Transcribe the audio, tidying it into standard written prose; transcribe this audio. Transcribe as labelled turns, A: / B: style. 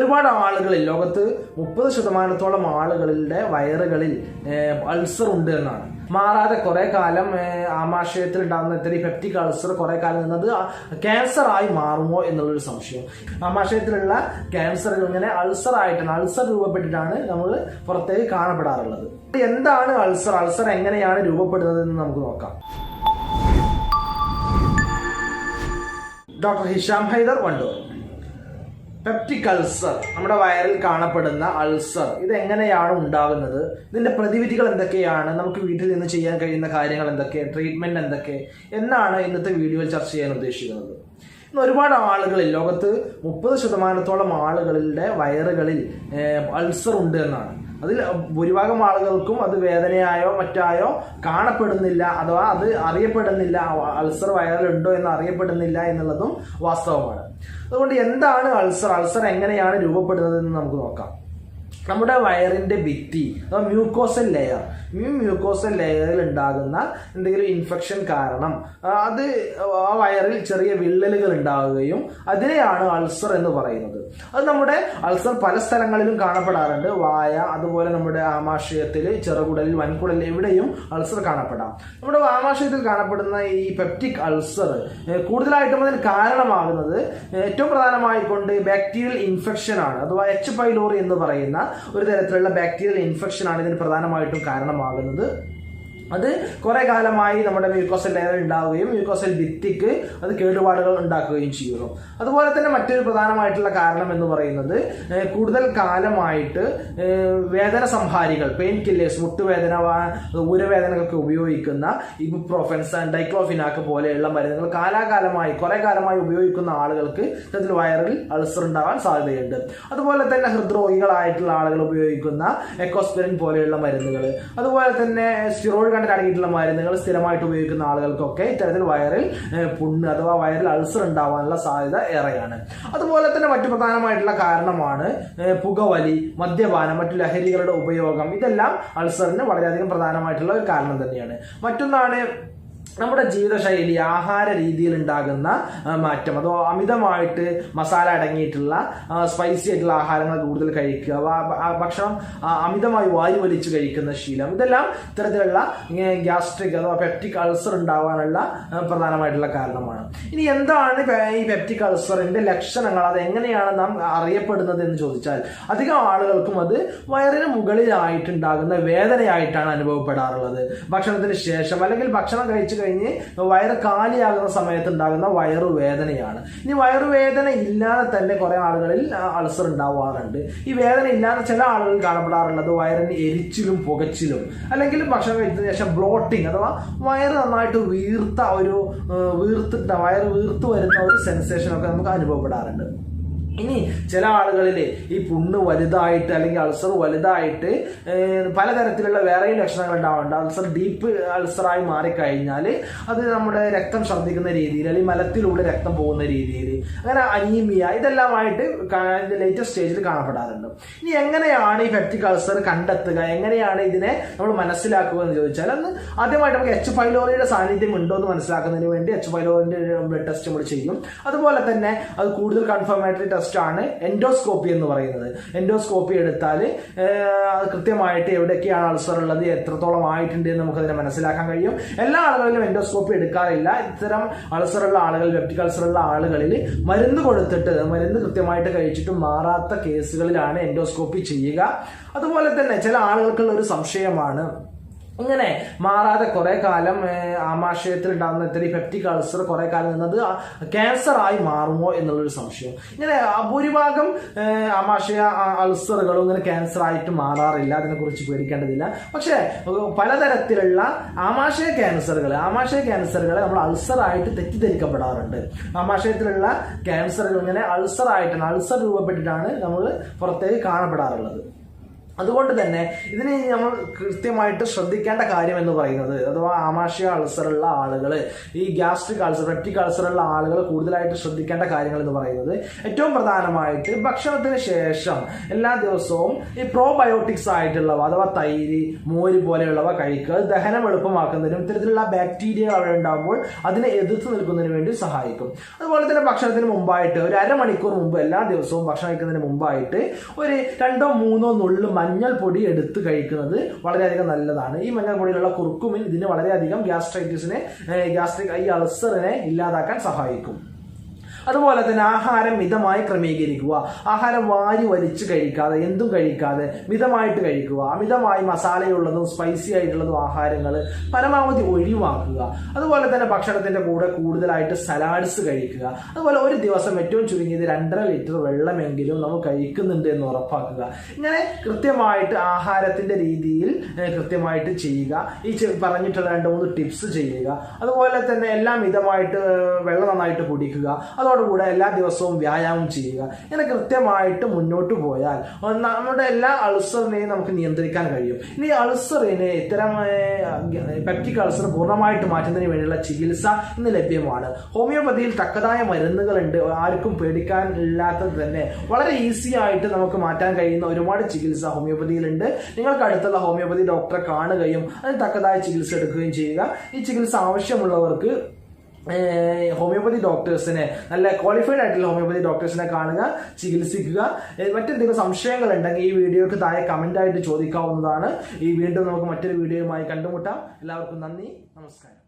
A: ഒരുപാട് ആളുകളിൽ ലോകത്ത് 30% ആളുകളുടെ വയറുകളിൽ അൾസർ ഉണ്ട് എന്നാണ്. മാറാതെ കുറെ കാലം ആമാശയത്തിൽ ഉണ്ടാകുന്ന ഇത്തരം പെപ്റ്റിക് അൾസർ കുറെ കാലം നിന്നത് ക്യാൻസർ ആയി മാറുമോ എന്നുള്ളൊരു സംശയം. ആമാശയത്തിലുള്ള ക്യാൻസറുകൾ ഇങ്ങനെ അൾസർ ആയിട്ടാണ്, അൾസർ രൂപപ്പെട്ടിട്ടാണ് നമ്മൾ പുറത്തേക്ക് കാണപ്പെടാറുള്ളത്. എന്താണ് അൾസർ, അൾസർ എങ്ങനെയാണ് രൂപപ്പെടുന്നത് എന്ന് നമുക്ക് നോക്കാം. Doctor Hisham Haider, Wandoor. Peptic ulcer, നമ്മുടെ വയറിൽ കാണപ്പെടുന്ന അൾസർ, ഇത് എങ്ങനെയാണ് ഉണ്ടാകുന്നത്, ഇതിന്റെ പ്രതിവിധികൾ എന്തൊക്കെയാണ്, നമുക്ക് വീട്ടിൽ നിന്ന് ചെയ്യാൻ കഴിയുന്ന കാര്യങ്ങൾ എന്തൊക്കെ, ട്രീറ്റ്മെന്റ് എന്തൊക്കെ എന്നാണ് ഇന്നത്തെ വീഡിയോയിൽ ചർച്ച ചെയ്യാൻ ഉദ്ദേശിക്കുന്നത്. ഇന്ന് ഒരുപാട് ആളുകളിൽ ലോകത്ത് 30% ആളുകളുടെ വയറുകളിൽ അൾസർ ഉണ്ട് എന്നാണ്. അതിൽ ഭൂരിഭാഗം ആളുകൾക്കും അത് വേദനയായോ മറ്റായോ കാണപ്പെടുന്നില്ല, അഥവാ അത് അറിയപ്പെടുന്നില്ല. അൾസർ വയറിലുണ്ടോ എന്ന് അറിയപ്പെടുന്നില്ല എന്നുള്ളതും വാസ്തവമാണ്. അതുകൊണ്ട് എന്താണ് അൾസർ, അൾസർ എങ്ങനെയാണ് രൂപപ്പെടുന്നത് എന്ന് നമുക്ക് നോക്കാം. നമ്മുടെ വയറിന്റെ ഭിത്തി അഥവാ മ്യൂക്കോസൽ ലെയർ, മ്യൂക്കോസൽ ലെയറിൽ ഉണ്ടാകുന്ന എന്തെങ്കിലും ഇൻഫെക്ഷൻ കാരണം അത് ആ വയറിൽ ചെറിയ വിള്ളലുകൾ ഉണ്ടാവുകയും അതിനെയാണ് അൾസർ എന്ന് പറയുന്നത്. അത് നമ്മുടെ അൾസർ പല സ്ഥലങ്ങളിലും കാണപ്പെടാറുണ്ട്. വായ, അതുപോലെ നമ്മുടെ ആമാശയത്തിൽ, ചെറുകുടലിൽ, വൻകുടലിൽ എവിടെയും അൾസർ കാണപ്പെടാം. നമ്മുടെ ആമാശയത്തിൽ കാണപ്പെടുന്ന ഈ പെപ്റ്റിക് അൾസർ കൂടുതലായിട്ടും അതിന് കാരണമാകുന്നത് ഏറ്റവും പ്രധാനമായി കൊണ്ട് ബാക്ടീരിയൽ ഇൻഫെക്ഷൻ ആണ്, അഥവാ എച്ച് പൈലോറി എന്ന് പറയുന്ന ഒരു തരത്തിലുള്ള ബാക്ടീരിയൽ ഇൻഫെക്ഷൻ ആണ് ഇതിന് പ്രധാനമായിട്ടും കാരണമാകുന്നത്. അത് കുറെ കാലമായി നമ്മുടെ മ്യൂക്കോസൽ ലെയറിൽ ഉണ്ടാവുകയും മ്യൂക്കോസൽ ഭിത്തിക്ക് അത് കേടുപാടുകൾ ഉണ്ടാക്കുകയും ചെയ്യുന്നു. അതുപോലെ തന്നെ മറ്റൊരു പ്രധാനമായിട്ടുള്ള കാരണം എന്ന് പറയുന്നത് കൂടുതൽ കാലമായിട്ട് വേദന സംഹാരികൾ, പെയിൻ കില്ലേഴ്സ്, മുട്ടുവേദന, ഊരവേദനകൾക്ക് ഉപയോഗിക്കുന്ന ഇബുപ്രോഫെൻ, ഡൈക്ലോഫിനാക്ക് പോലെയുള്ള മരുന്നുകൾ കാലാകാലമായി കുറെ കാലമായി ഉപയോഗിക്കുന്ന ആളുകൾക്ക് ഇതിൽ വയറിൽ അൾസർ ഉണ്ടാവാൻ സാധ്യതയുണ്ട്. അതുപോലെ തന്നെ ഹൃദ്രോഗികളായിട്ടുള്ള ആളുകൾ ഉപയോഗിക്കുന്ന എക്കോസ്പിരിൻ പോലെയുള്ള മരുന്നുകൾ, അതുപോലെ തന്നെ സ്റ്റിറോയിഡ് അടങ്ങിയിട്ടുള്ള മരുന്നുകൾ സ്ഥിരമായിട്ട് ഉപയോഗിക്കുന്ന ആളുകൾക്കൊക്കെ ഇത്തരത്തിൽ വയറിൽ പുണ്ണ് അഥവാ വയറിൽ അൾസർ ഉണ്ടാവാനുള്ള സാധ്യത ഏറെയാണ്. അതുപോലെ തന്നെ മറ്റു പ്രധാനമായിട്ടുള്ള കാരണമാണ് പുകവലി, മദ്യപാനം, മറ്റു ലഹരികളുടെ ഉപയോഗം. ഇതെല്ലാം അൾസറിന് വളരെയധികം പ്രധാനമായിട്ടുള്ള ഒരു കാരണം തന്നെയാണ്. മറ്റൊന്നാണ് നമ്മുടെ ജീവിതശൈലി, ആഹാര രീതിയിൽ ഉണ്ടാകുന്ന മാറ്റം, അതോ അമിതമായിട്ട് മസാല അടങ്ങിയിട്ടുള്ള സ്പൈസി ആയിട്ടുള്ള ആഹാരങ്ങൾ കൂടുതൽ കഴിക്കുക, ഭക്ഷണം അമിതമായി വായു വലിച്ചു കഴിക്കുന്ന ശീലം, ഇതെല്ലാം ഇത്തരത്തിലുള്ള ഗ്യാസ്ട്രിക് അഥവാ പെപ്റ്റിക് അൾസർ ഉണ്ടാവാനുള്ള പ്രധാനമായിട്ടുള്ള കാരണമാണ്. ഇനി എന്താണ് ഈ പെപ്റ്റിക് അൾസറിന്റെ ലക്ഷണങ്ങൾ, അത് എങ്ങനെയാണ് നാം അറിയപ്പെടുന്നത് എന്ന് ചോദിച്ചാൽ അധികം ആളുകൾക്കും അത് വയറിന് മുകളിലായിട്ടുണ്ടാകുന്ന വേദനയായിട്ടാണ് അനുഭവപ്പെടാറുള്ളത്. ഭക്ഷണത്തിന് ശേഷം അല്ലെങ്കിൽ ഭക്ഷണം കഴിച്ചു കഴിഞ്ഞ് വയറ് കാലിയാകുന്ന സമയത്ത് ഉണ്ടാകുന്ന വയറുവേദനയാണ്. ഇനി വയറുവേദന ഇല്ലാതെ തന്നെ കുറെ ആളുകളിൽ അൾസർ ഉണ്ടാവാറുണ്ട്. ഈ വേദന ഇല്ലാതെ ചില ആളുകൾ കാണപ്പെടാറുള്ളത് വയറിന് എരിച്ചിലും പുകച്ചിലും, അല്ലെങ്കിൽ ഭക്ഷണം കഴിച്ചതിന് ശേഷം ബ്ലോട്ടിങ് അഥവാ വയറ് നന്നായിട്ട് വീർത്ത ഒരു വയറ് വീർത്തു വരുന്ന ഒരു സെൻസേഷൻ ഒക്കെ നമുക്ക് അനുഭവപ്പെടാറുണ്ട്. ഇനി ചില ആളുകളിൽ ഈ പുണ്ണ് വലുതായിട്ട് അല്ലെങ്കിൽ അൾസർ വലുതായിട്ട് പലതരത്തിലുള്ള വേറെയും ലക്ഷണങ്ങൾ ഉണ്ടാവുന്നുണ്ട്. അൾസർ ഡീപ്പ് അൾസറായി മാറിക്കഴിഞ്ഞാൽ അത് നമ്മുടെ രക്തം ഛർദ്ദിക്കുന്ന രീതിയിൽ അല്ലെങ്കിൽ മലത്തിലൂടെ രക്തം പോകുന്ന രീതിയിൽ, അങ്ങനെ അനീമിയ, ഇതെല്ലാമായിട്ട് ലേറ്റസ്റ്റ് സ്റ്റേജിൽ കാണപ്പെടാറുണ്ട്. ഇനി എങ്ങനെയാണ് ഈ പെപ്റ്റിക് അൾസർ കണ്ടെത്തുക, എങ്ങനെയാണ് ഇതിനെ നമ്മൾ മനസ്സിലാക്കുക എന്ന് ചോദിച്ചാൽ അന്ന് ആദ്യമായിട്ട് നമുക്ക് എച്ച് പൈലോറിയുടെ സാന്നിധ്യം ഉണ്ടോ എന്ന് മനസ്സിലാക്കുന്നതിന് വേണ്ടി എച്ച് പൈലോറിന്റെ ബ്ലഡ് ടെസ്റ്റ് നമ്മൾ ചെയ്യും. അതുപോലെ തന്നെ അത് കൂടുതൽ കൺഫർമേറ്ററി ടെസ്റ്റ് ആണ് എൻഡോസ്കോപ്പി എന്ന് പറയുന്നത്. എൻഡോസ്കോപ്പി എടുത്താൽ കൃത്യമായിട്ട് എവിടെയൊക്കെയാണ് അൾസർ ഉള്ളത്, എത്രത്തോളം ആയിട്ടുണ്ട് എന്ന് നമുക്കതിനെ മനസ്സിലാക്കാൻ കഴിയും. എല്ലാ ആളുകളിലും എൻഡോസ്കോപ്പി എടുക്കാറില്ല. ഇത്തരം അൾസറുള്ള ആളുകൾ, പെപ്റ്റിക് അൾസറുള്ള ആളുകളിൽ മരുന്ന് കൊടുത്തിട്ട് മരുന്ന് കൃത്യമായിട്ട് കഴിച്ചിട്ട് മാറാത്ത കേസുകളിലാണ് എൻഡോസ്കോപ്പി ചെയ്യുക. അതുപോലെ തന്നെ ചില ആളുകൾക്കുള്ള ഒരു സംശയമാണ്, ഇങ്ങനെ മാറാതെ കുറെ കാലം ആമാശയത്തിൽ ഉണ്ടാകുന്ന ഇത്തരം പെപ്റ്റിക് അൾസർ കുറെ കാലം നിന്നത് ക്യാൻസർ ആയി മാറുമോ എന്നുള്ളൊരു സംശയം. ഇങ്ങനെ ഭൂരിഭാഗം ആമാശയ അൾസറുകളും ഇങ്ങനെ ക്യാൻസർ ആയിട്ട് മാറാറില്ല, അതിനെക്കുറിച്ച് പേടിക്കേണ്ടതില്ല. പക്ഷേ പലതരത്തിലുള്ള ആമാശയ ക്യാൻസറുകളെ നമ്മൾ അൾസർ ആയിട്ട് തെറ്റിദ്ധരിക്കപ്പെടാറുണ്ട്. ആമാശയത്തിലുള്ള ക്യാൻസറുകൾ ഇങ്ങനെ അൾസർ രൂപപ്പെട്ടിട്ടാണ് നമ്മൾ പുറത്തേക്ക് കാണപ്പെടാറുള്ളത്. അതുകൊണ്ട് തന്നെ ഇതിന് നമ്മൾ കൃത്യമായിട്ട് ശ്രദ്ധിക്കേണ്ട കാര്യം എന്ന് പറയുന്നത്, അഥവാ ആമാശയ അൾസറുള്ള ആളുകൾ, ഈ ഗ്യാസ്ട്രിക് അൾസർ, പെപ്റ്റിക് അൾസറുള്ള ആളുകൾ കൂടുതലായിട്ട് ശ്രദ്ധിക്കേണ്ട കാര്യങ്ങൾ എന്ന് പറയുന്നത്, ഏറ്റവും പ്രധാനമായിട്ട് ഭക്ഷണത്തിന് ശേഷം എല്ലാ ദിവസവും ഈ പ്രോബയോട്ടിക്സ് ആയിട്ടുള്ളവ, അഥവാ തൈര്, മോര് പോലെയുള്ളവ കഴിക്കുക. ദഹനം എളുപ്പമാക്കുന്നതിനും ഇത്തരത്തിലുള്ള ബാക്ടീരിയകൾ അവിടെ ഉണ്ടാകുമ്പോൾ അതിനെ എതിർത്ത് നിൽക്കുന്നതിന് വേണ്ടി സഹായിക്കും. അതുപോലെ തന്നെ ഭക്ഷണത്തിന് മുമ്പായിട്ട് ഒരു അരമണിക്കൂർ മുമ്പ്, എല്ലാ ദിവസവും ഭക്ഷണം കഴിക്കുന്നതിന് മുമ്പായിട്ട് ഒരു 2-3 നുള്ളു മഞ്ഞൾ പൊടി എടുത്ത് കഴിക്കുന്നത് വളരെയധികം നല്ലതാണ്. ഈ മഞ്ഞൾ പൊടിയിലുള്ള കുർക്കുമിൻ ഇതിന് വളരെയധികം ഗ്യാസ്ട്രിക് ഈ അൾസറിനെ ഇല്ലാതാക്കാൻ സഹായിക്കും. അതുപോലെ തന്നെ ആഹാരം മിതമായി ക്രമീകരിക്കുക. ആഹാരം വാരി വലിച്ച് കഴിക്കാതെ, എന്തും കഴിക്കാതെ മിതമായിട്ട് കഴിക്കുക. അമിതമായി മസാലയുള്ളതും സ്പൈസി ആയിട്ടുള്ളതും ആഹാരങ്ങൾ പരമാവധി ഒഴിവാക്കുക. അതുപോലെ തന്നെ ഭക്ഷണത്തിന്റെ കൂടെ കൂടുതലായിട്ട് സലാഡ്സ് കഴിക്കുക. അതുപോലെ ഒരു ദിവസം ഏറ്റവും ചുരുങ്ങിയത് 2.5 ലിറ്റർ വെള്ളമെങ്കിലും നമ്മൾ കഴിക്കുന്നുണ്ട് എന്ന് ഉറപ്പാക്കുക. ഇങ്ങനെ കൃത്യമായിട്ട് ആഹാരത്തിന്റെ രീതിയിൽ കൃത്യമായിട്ട് ചെയ്യുക. ഈ പറഞ്ഞിട്ടുള്ള 2-3 ടിപ്സ് ചെയ്യുക. അതുപോലെ തന്നെ എല്ലാം മിതമായിട്ട് വെള്ളം നന്നായിട്ട് കുടിക്കുക. അതോടുകൂടെ എല്ലാ ദിവസവും വ്യായാമം ചെയ്യുക. ഇങ്ങനെ കൃത്യമായിട്ട് മുന്നോട്ട് പോയാൽ നമ്മുടെ എല്ലാ അൾസറിനെയും നമുക്ക് നിയന്ത്രിക്കാൻ കഴിയും. ഇനി അൾസറിനെ, ഇത്തരം പെപ്റ്റിക് അൾസർ പൂർണ്ണമായിട്ട് മാറ്റുന്നതിന് വേണ്ടിയുള്ള ചികിത്സ ഇന്ന് ലഭ്യമാണ്. ഹോമിയോപ്പതിയിൽ തക്കതായ മരുന്നുകളുണ്ട്. ആർക്കും പേടിക്കാൻ ഇല്ലാത്തത് തന്നെ വളരെ ഈസി ആയിട്ട് നമുക്ക് മാറ്റാൻ കഴിയുന്ന ഒരുപാട് ചികിത്സ ഹോമിയോപ്പതിയിലുണ്ട്. നിങ്ങൾക്ക് അടുത്തുള്ള ഹോമിയോപ്പതി ഡോക്ടറെ കാണുകയും അതിന് തക്കതായ ചികിത്സ എടുക്കുകയും ചെയ്യുക. ഈ ചികിത്സ ആവശ്യമുള്ളവർക്ക് ഹോമിയോപ്പതി ഡോക്ടേഴ്സിനെ, നല്ല ക്വാളിഫൈഡ് ആയിട്ടുള്ള ഹോമിയോപ്പതി ഡോക്ടേഴ്സിനെ കാണുക, ചികിത്സിക്കുക. മറ്റെന്തെങ്കിലും സംശയങ്ങൾ ഉണ്ടെങ്കിൽ ഈ വീഡിയോക്ക് താഴെ കമന്റ് ആയിട്ട് ചോദിക്കാവുന്നതാണ്. ഈ വീണ്ടും നമുക്ക് മറ്റൊരു വീഡിയോയുമായി കണ്ടുമുട്ടാം. എല്ലാവർക്കും നന്ദി, നമസ്കാരം.